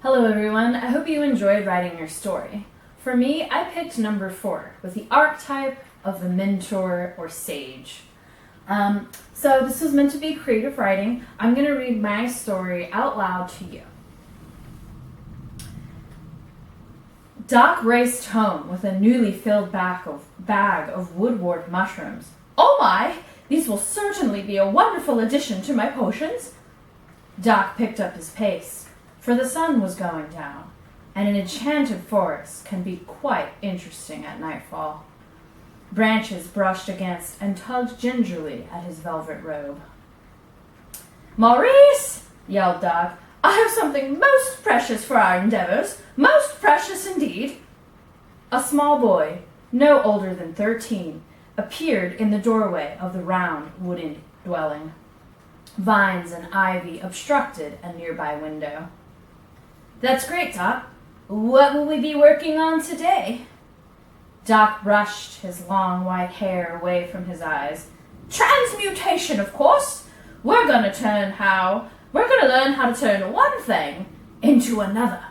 Hello everyone, I hope you enjoyed writing your story. For me, I picked number 4 with the archetype of the mentor or sage. So this was meant to be creative writing. I'm going to read my story out loud to you. Doc raced home with a newly filled bag of woodwort mushrooms. Oh my! These will certainly be a wonderful addition to my potions. Doc picked up his pace, for the sun was going down, and an enchanted forest can be quite interesting at nightfall. Branches brushed against and tugged gingerly at his velvet robe. "Maurice!" yelled Doc. "I have something most precious for our endeavors, most precious indeed." A small boy, no older than 13, appeared in the doorway of the round wooden dwelling. Vines and ivy obstructed a nearby window. "That's great, Doc. What will we be working on today?" Doc brushed his long white hair away from his eyes. "Transmutation, of course. We're going to learn how to turn one thing into another."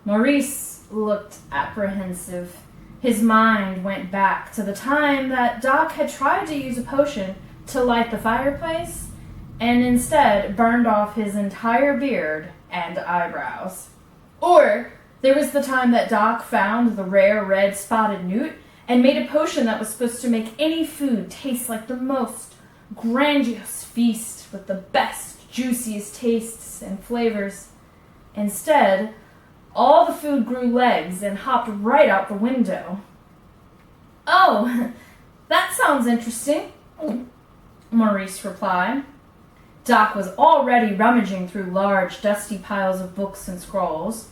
Maurice looked apprehensive. His mind went back to the time that Doc had tried to use a potion to light the fireplace and instead burned off his entire beard and eyebrows. Or there was the time that Doc found the rare red spotted newt and made a potion that was supposed to make any food taste like the most grandiose feast with the best, juiciest tastes and flavors. Instead, all the food grew legs and hopped right out the window. "Oh, that sounds interesting," Maurice replied. Doc was already rummaging through large, dusty piles of books and scrolls.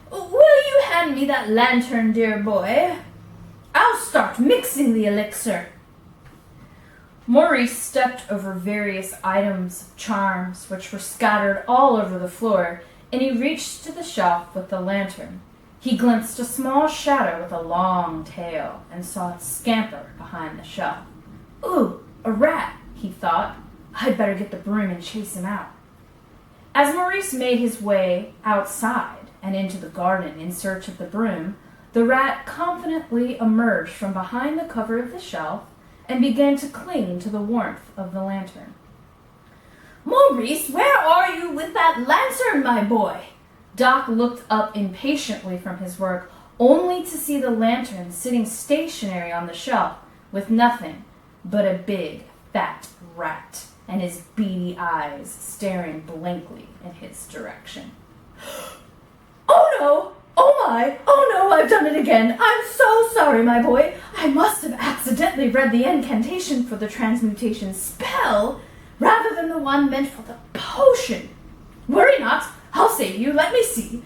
"Will you hand me that lantern, dear boy? I'll start mixing the elixir." Maurice stepped over various items of charms which were scattered all over the floor, and he reached to the shelf with the lantern. He glimpsed a small shadow with a long tail and saw it scamper behind the shelf. "Ooh, a rat," he thought. "I'd better get the broom and chase him out." As Maurice made his way outside and into the garden in search of the broom, the rat confidently emerged from behind the cover of the shelf and began to cling to the warmth of the lantern. "Maurice, where are you with that lantern, my boy?" Doc looked up impatiently from his work, only to see the lantern sitting stationary on the shelf with nothing but a big, fat rat and his beady eyes staring blankly in his direction. "Oh no! Oh my! Oh no, I've done it again! I'm so sorry, my boy! I must have accidentally read the incantation for the transmutation spell rather than the one meant for the potion. Worry not, I'll save you, let me see."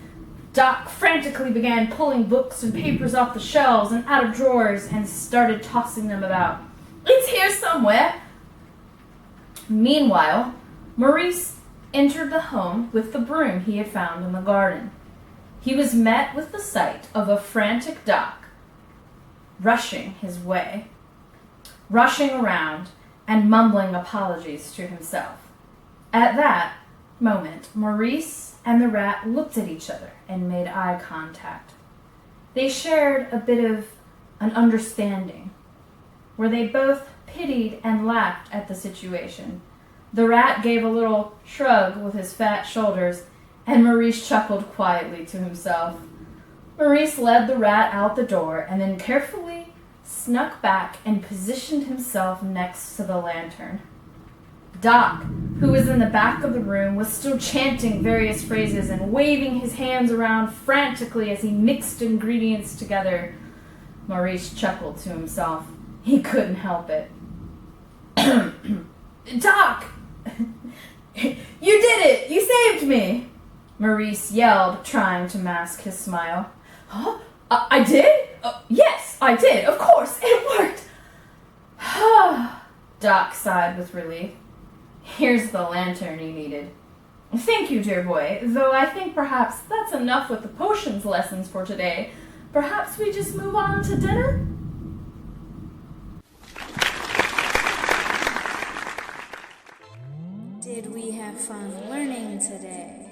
Doc frantically began pulling books and papers off the shelves and out of drawers and started tossing them about. "It's here somewhere." Meanwhile, Maurice entered the home with the broom he had found in the garden. He was met with the sight of a frantic Doc rushing around and mumbling apologies to himself. At that moment, Maurice and the rat looked at each other and made eye contact. They shared a bit of an understanding, where they both pitied and laughed at the situation. The rat gave a little shrug with his fat shoulders, and Maurice chuckled quietly to himself. Maurice led the rat out the door and then carefully snuck back and positioned himself next to the lantern. Doc, who was in the back of the room, was still chanting various phrases and waving his hands around frantically as he mixed ingredients together. Maurice chuckled to himself. He couldn't help it. "Doc! You did it! You saved me!" Maurice yelled, trying to mask his smile. "Huh? I did? Yes, I did. Of course, it worked." Doc sighed with relief. "Here's the lantern you needed." "Thank you, dear boy, though I think perhaps that's enough with the potions lessons for today. Perhaps we just move on to dinner?" Did we have fun learning today?